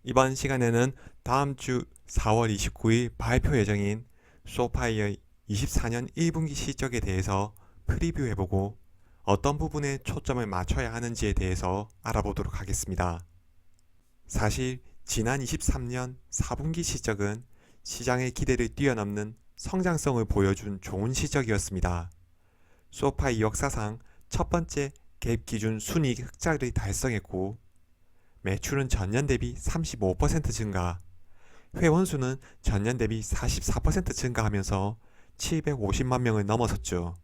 이번 시간에는 다음 주 4월 29일 발표 예정인 소파이의 24년 1분기 실적에 대해서 프리뷰해보고 어떤 부분에 초점을 맞춰야 하는지에 대해서 알아보도록 하겠습니다. 사실 지난 23년 4분기 실적은 시장의 기대를 뛰어넘는 성장성을 보여준 좋은 실적이었습니다. 소파이 역사상 첫 번째 갭 기준 순이익 흑자를 달성했고 매출은 전년 대비 35% 증가, 회원수는 전년 대비 44% 증가하면서 750만 명을 넘어섰죠.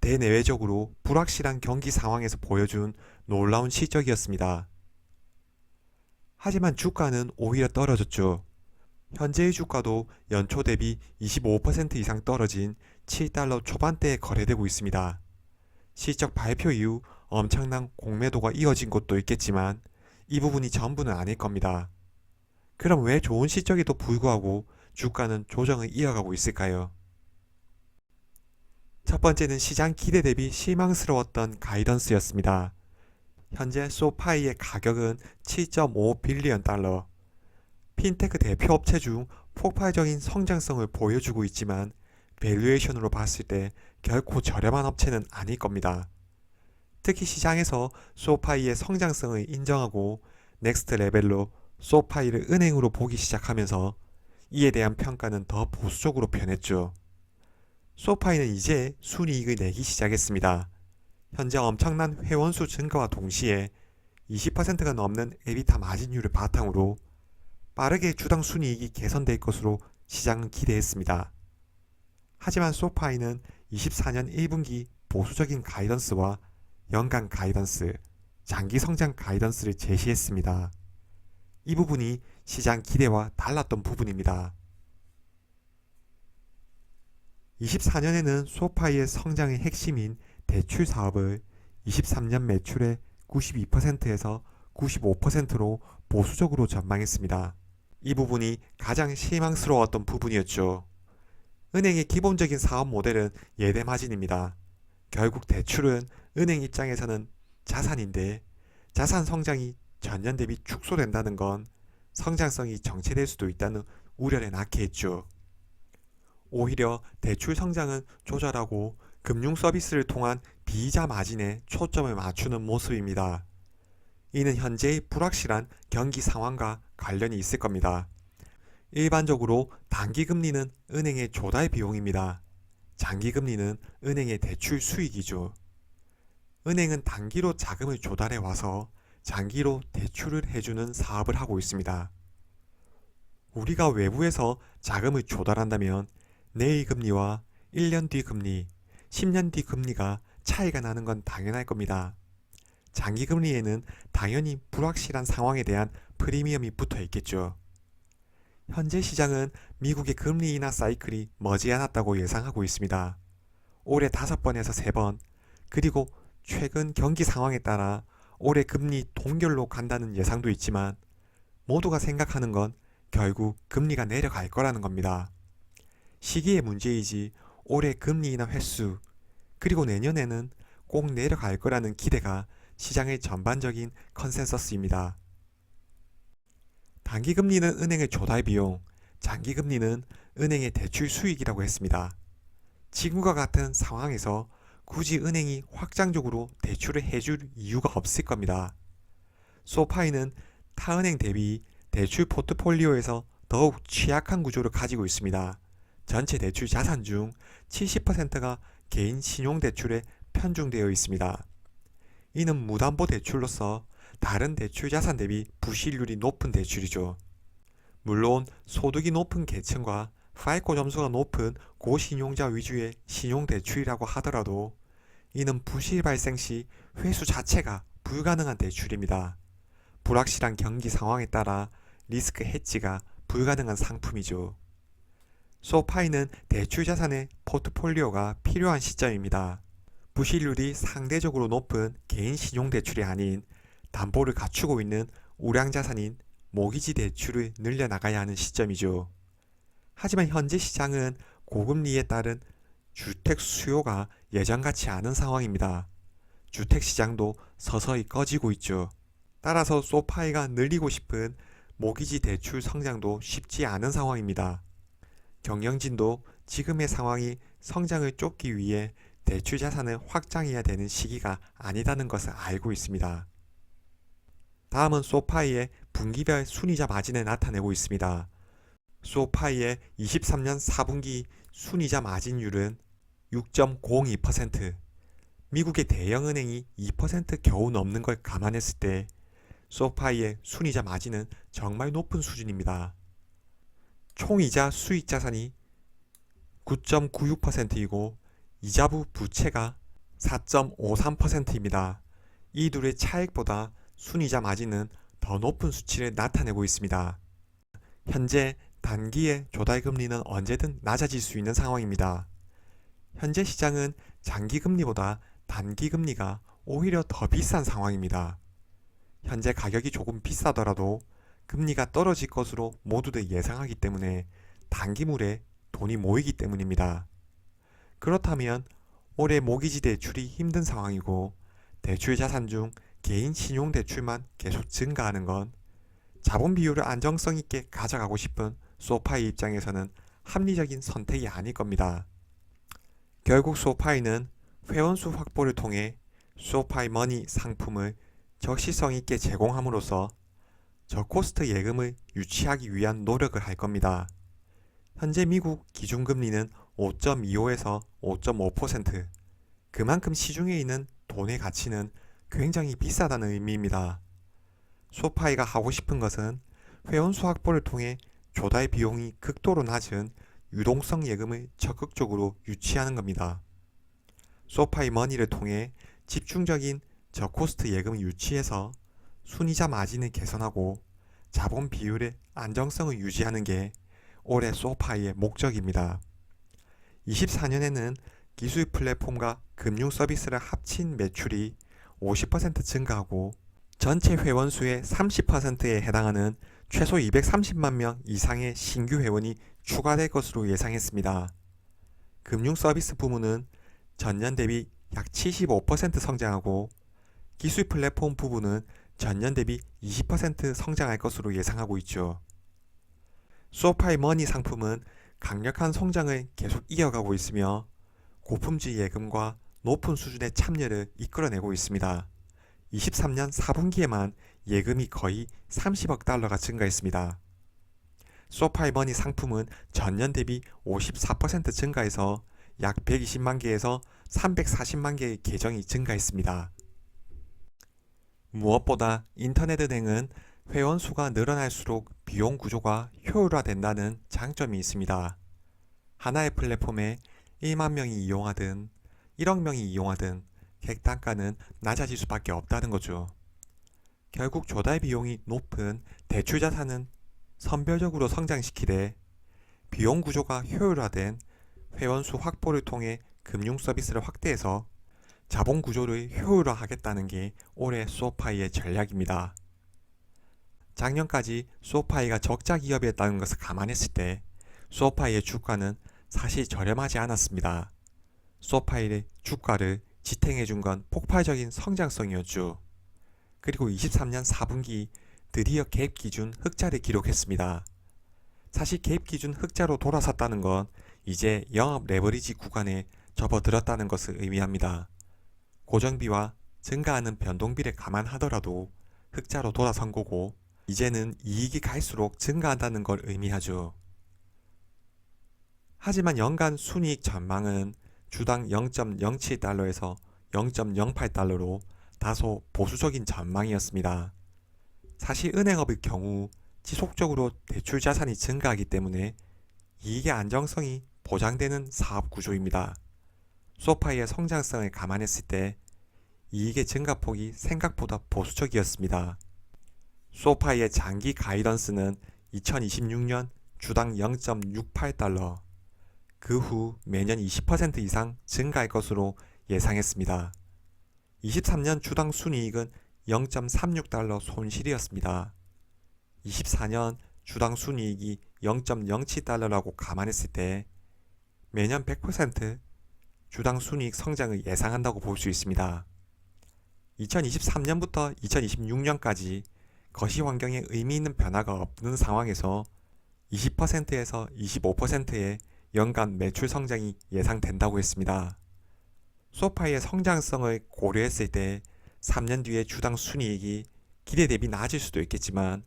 대내외적으로 불확실한 경기 상황에서 보여준 놀라운 실적이었습니다. 하지만 주가는 오히려 떨어졌죠. 현재의 주가도 연초 대비 25% 이상 떨어진 7달러 초반대에 거래되고 있습니다. 실적 발표 이후 엄청난 공매도가 이어진 곳도 있겠지만 이 부분이 전부는 아닐 겁니다. 그럼 왜 좋은 실적에도 불구하고 주가는 조정을 이어가고 있을까요? 첫 번째는 시장 기대 대비 실망스러웠던 가이던스였습니다. 현재 소파이의 가격은 7.5 빌리언 달러, 핀테크 대표 업체 중 폭발적인 성장성을 보여주고 있지만 밸류에이션으로 봤을 때 결코 저렴한 업체는 아닐 겁니다. 특히 시장에서 소파이의 성장성을 인정하고 넥스트 레벨로 소파이를 은행으로 보기 시작하면서 이에 대한 평가는 더 보수적으로 변했죠. 소파이는 이제 순이익을 내기 시작했습니다. 현재 엄청난 회원수 증가와 동시에 20%가 넘는 에비타 마진율을 바탕으로 빠르게 주당 순이익이 개선될 것으로 시장은 기대했습니다. 하지만 소파이는 24년 1분기 보수적인 가이던스와 연간 가이던스, 장기 성장 가이던스를 제시했습니다. 이 부분이 시장 기대와 달랐던 부분입니다. 24년에는 소파이의 성장의 핵심인 대출 사업을 23년 매출의 92%에서 95%로 보수적으로 전망했습니다. 이 부분이 가장 실망스러웠던 부분이었죠. 은행의 기본적인 사업 모델은 예대 마진입니다. 결국 대출은 은행 입장에서는 자산인데 자산 성장이 전년 대비 축소된다는 건 성장성이 정체될 수도 있다는 우려를 낳게 했죠. 오히려 대출 성장은 조절하고 금융 서비스를 통한 비이자 마진에 초점을 맞추는 모습입니다. 이는 현재의 불확실한 경기 상황과 관련이 있을 겁니다. 일반적으로 단기금리는 은행의 조달 비용입니다. 장기금리는 은행의 대출 수익이죠. 은행은 단기로 자금을 조달해 와서 장기로 대출을 해주는 사업을 하고 있습니다. 우리가 외부에서 자금을 조달한다면 내일 금리와 1년 뒤 금리, 10년 뒤 금리가 차이가 나는 건 당연할 겁니다. 장기 금리에는 당연히 불확실한 상황에 대한 프리미엄이 붙어 있겠죠. 현재 시장은 미국의 금리 인하 사이클이 머지않았다고 예상하고 있습니다. 올해 5번에서 3번, 그리고 최근 경기 상황에 따라 올해 금리 동결로 간다는 예상도 있지만 모두가 생각하는 건 결국 금리가 내려갈 거라는 겁니다. 시기의 문제이지 올해 금리 인하 횟수, 그리고 내년에는 꼭 내려갈 거라는 기대가 시장의 전반적인 컨센서스입니다. 단기금리는 은행의 조달 비용, 장기금리는 은행의 대출 수익이라고 했습니다. 지금과 같은 상황에서 굳이 은행이 확장적으로 대출을 해줄 이유가 없을 겁니다. 소파이는 타은행 대비 대출 포트폴리오에서 더욱 취약한 구조를 가지고 있습니다. 전체 대출 자산 중 70%가 개인 신용대출에 편중되어 있습니다. 이는 무담보 대출로서 다른 대출 자산 대비 부실률이 높은 대출이죠. 물론 소득이 높은 계층과 파이코 점수가 높은 고신용자 위주의 신용대출이라고 하더라도 이는 부실 발생 시 회수 자체가 불가능한 대출입니다. 불확실한 경기 상황에 따라 리스크 해지가 불가능한 상품이죠. 소파이는 대출 자산의 포트폴리오가 필요한 시점입니다. 부실률이 상대적으로 높은 개인 신용대출이 아닌 담보를 갖추고 있는 우량자산인 모기지 대출을 늘려나가야 하는 시점이죠. 하지만 현재 시장은 고금리에 따른 주택 수요가 예전같지 않은 상황입니다. 주택 시장도 서서히 꺼지고 있죠. 따라서 소파이가 늘리고 싶은 모기지 대출 성장도 쉽지 않은 상황입니다. 경영진도 지금의 상황이 성장을 쫓기 위해 대출 자산을 확장해야 되는 시기가 아니다는 것을 알고 있습니다. 다음은 소파이의 분기별 순이자 마진을 나타내고 있습니다. 소파이의 23년 4분기 순이자 마진율은 6.02%, 미국의 대형은행이 2% 겨우 넘는 걸 감안했을 때 소파이의 순이자 마진은 정말 높은 수준입니다. 총이자 수익 자산이 9.96%이고 이자부 부채가 4.53%입니다. 이 둘의 차익보다 순이자 마진은 더 높은 수치를 나타내고 있습니다. 현재 단기의 조달금리는 언제든 낮아질 수 있는 상황입니다. 현재 시장은 장기금리보다 단기금리가 오히려 더 비싼 상황입니다. 현재 가격이 조금 비싸더라도 금리가 떨어질 것으로 모두들 예상하기 때문에 단기물에 돈이 모이기 때문입니다. 그렇다면 올해 모기지 대출이 힘든 상황이고 대출 자산 중 개인 신용 대출만 계속 증가하는 건 자본 비율을 안정성 있게 가져가고 싶은 소파이 입장에서는 합리적인 선택이 아닐 겁니다. 결국 소파이는 회원수 확보를 통해 소파이 머니 상품을 적시성 있게 제공함으로써 저코스트 예금을 유치하기 위한 노력을 할 겁니다. 현재 미국 기준금리는 5.25에서 5.5%, 그만큼 시중에 있는 돈의 가치는 굉장히 비싸다는 의미입니다. 소파이가 하고 싶은 것은 회원수 확보를 통해 조달 비용이 극도로 낮은 유동성 예금을 적극적으로 유치하는 겁니다. 소파이 머니를 통해 집중적인 저코스트 예금을 유치해서 순이자 마진을 개선하고 자본 비율의 안정성을 유지하는 게 올해 소파이의 목적입니다. 24년에는 기술 플랫폼과 금융 서비스를 합친 매출이 50% 증가하고 전체 회원수의 30%에 해당하는 최소 230만 명 이상의 신규 회원이 추가될 것으로 예상했습니다. 금융 서비스 부문은 전년 대비 약 75% 성장하고 기술 플랫폼 부분은 전년 대비 20% 성장할 것으로 예상하고 있죠. 소파이 머니 상품은 강력한 성장을 계속 이어가고 있으며 고품질 예금과 높은 수준의 참여를 이끌어내고 있습니다. 23년 4분기에만 예금이 거의 30억 달러가 증가했습니다. 소파이 머니 상품은 전년 대비 54% 증가해서 약 120만 개에서 340만 개의 계정이 증가했습니다. 무엇보다 인터넷은행은 회원 수가 늘어날수록 비용 구조가 효율화된다는 장점이 있습니다. 하나의 플랫폼에 1만 명이 이용하든 1억 명이 이용하든 객단가는 낮아질 수밖에 없다는 거죠. 결국 조달 비용이 높은 대출 자산은 선별적으로 성장시키되 비용 구조가 효율화된 회원 수 확보를 통해 금융 서비스를 확대해서 자본 구조를 효율화하겠다는 게 올해 소파이의 전략입니다. 작년까지 소파이가 적자 기업이었다는 것을 감안했을 때 소파이의 주가는 사실 저렴하지 않았습니다. 소파이의 주가를 지탱해준 건 폭발적인 성장성이었죠. 그리고 23년 4분기 드디어 갭 기준 흑자를 기록했습니다. 사실 갭 기준 흑자로 돌아섰다는 건 이제 영업 레버리지 구간에 접어들었다는 것을 의미합니다. 고정비와 증가하는 변동비를 감안하더라도 흑자로 돌아선 거고 이제는 이익이 갈수록 증가한다는 걸 의미하죠. 하지만 연간 순이익 전망은 주당 0.07달러에서 0.08달러로 다소 보수적인 전망이었습니다. 사실 은행업의 경우 지속적으로 대출 자산이 증가하기 때문에 이익의 안정성이 보장되는 사업 구조입니다. 소파이의 성장성을 감안했을 때 이익의 증가폭이 생각보다 보수적이었습니다. 소파이의 장기 가이던스는 2026년 주당 0.68달러, 그 후 매년 20% 이상 증가할 것으로 예상했습니다. 23년 주당 순이익은 0.36달러 손실이었습니다. 24년 주당 순이익이 0.07달러라고 감안했을 때 매년 100% 주당 순이익 성장을 예상한다고 볼 수 있습니다. 2023년부터 2026년까지 거시 환경에 의미 있는 변화가 없는 상황에서 20%에서 25%의 연간 매출 성장이 예상된다고 했습니다. 소파이의 성장성을 고려했을 때 3년 뒤의 주당 순이익이 기대 대비 낮을 수도 있겠지만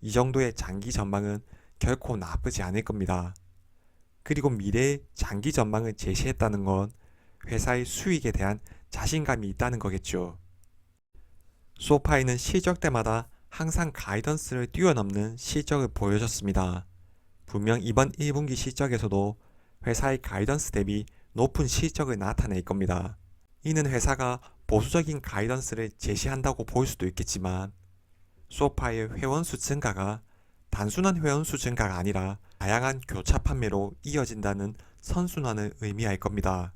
이 정도의 장기 전망은 결코 나쁘지 않을 겁니다. 그리고 미래의 장기 전망을 제시했다는 건 회사의 수익에 대한 자신감이 있다는 거겠죠. 소파이는 실적 때마다 항상 가이던스를 뛰어넘는 실적을 보여줬습니다. 분명 이번 1분기 실적에서도 회사의 가이던스 대비 높은 실적을 나타낼 겁니다. 이는 회사가 보수적인 가이던스를 제시한다고 볼 수도 있겠지만 소파의 회원수 증가가 단순한 회원수 증가가 아니라 다양한 교차 판매로 이어진다는 선순환을 의미할 겁니다.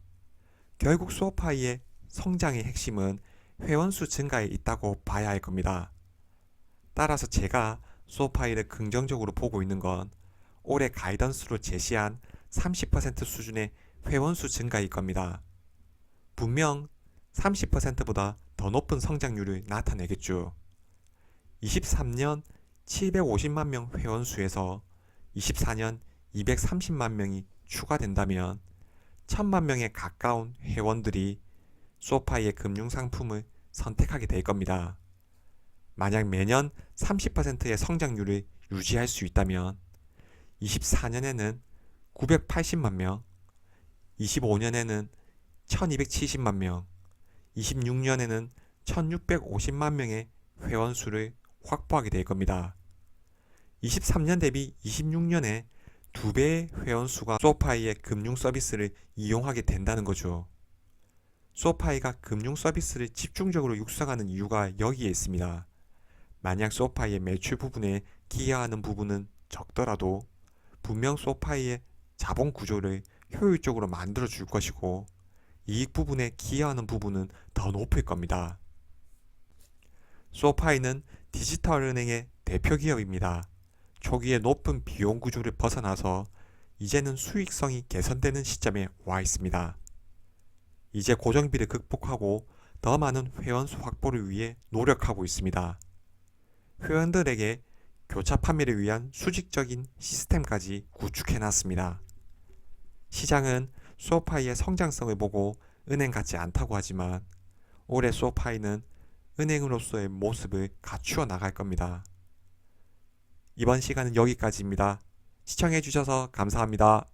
결국 소파이의 성장의 핵심은 회원수 증가에 있다고 봐야 할 겁니다. 따라서 제가 소파이를 긍정적으로 보고 있는 건 올해 가이던스로 제시한 30% 수준의 회원수 증가일 겁니다. 분명 30%보다 더 높은 성장률을 나타내겠죠. 23년 750만 명 회원수에서 24년 230만 명이 추가된다면 1000만 명에 가까운 회원들이 소파이의 금융상품을 선택하게 될 겁니다. 만약 매년 30%의 성장률을 유지할 수 있다면 24년에는 980만 명, 25년에는 1270만 명, 26년에는 1650만 명의 회원수를 확보하게 될 겁니다. 23년 대비 26년에 2배의 회원수가 소파이의 금융 서비스를 이용하게 된다는 거죠. 소파이가 금융 서비스를 집중적으로 육성하는 이유가 여기에 있습니다. 만약 소파이의 매출 부분에 기여하는 부분은 적더라도 분명 소파이의 자본 구조를 효율적으로 만들어 줄 것이고 이익 부분에 기여하는 부분은 더 높을 겁니다. 소파이는 디지털 은행의 대표 기업입니다. 초기에 높은 비용 구조를 벗어나서 이제는 수익성이 개선되는 시점에 와 있습니다. 이제 고정비를 극복하고 더 많은 회원수 확보를 위해 노력하고 있습니다. 회원들에게 교차 판매를 위한 수직적인 시스템까지 구축해 놨습니다. 시장은 소파이의 성장성을 보고 은행 같지 않다고 하지만 올해 소파이는 은행으로서의 모습을 갖추어 나갈 겁니다. 이번 시간은 여기까지입니다. 시청해 주셔서 감사합니다.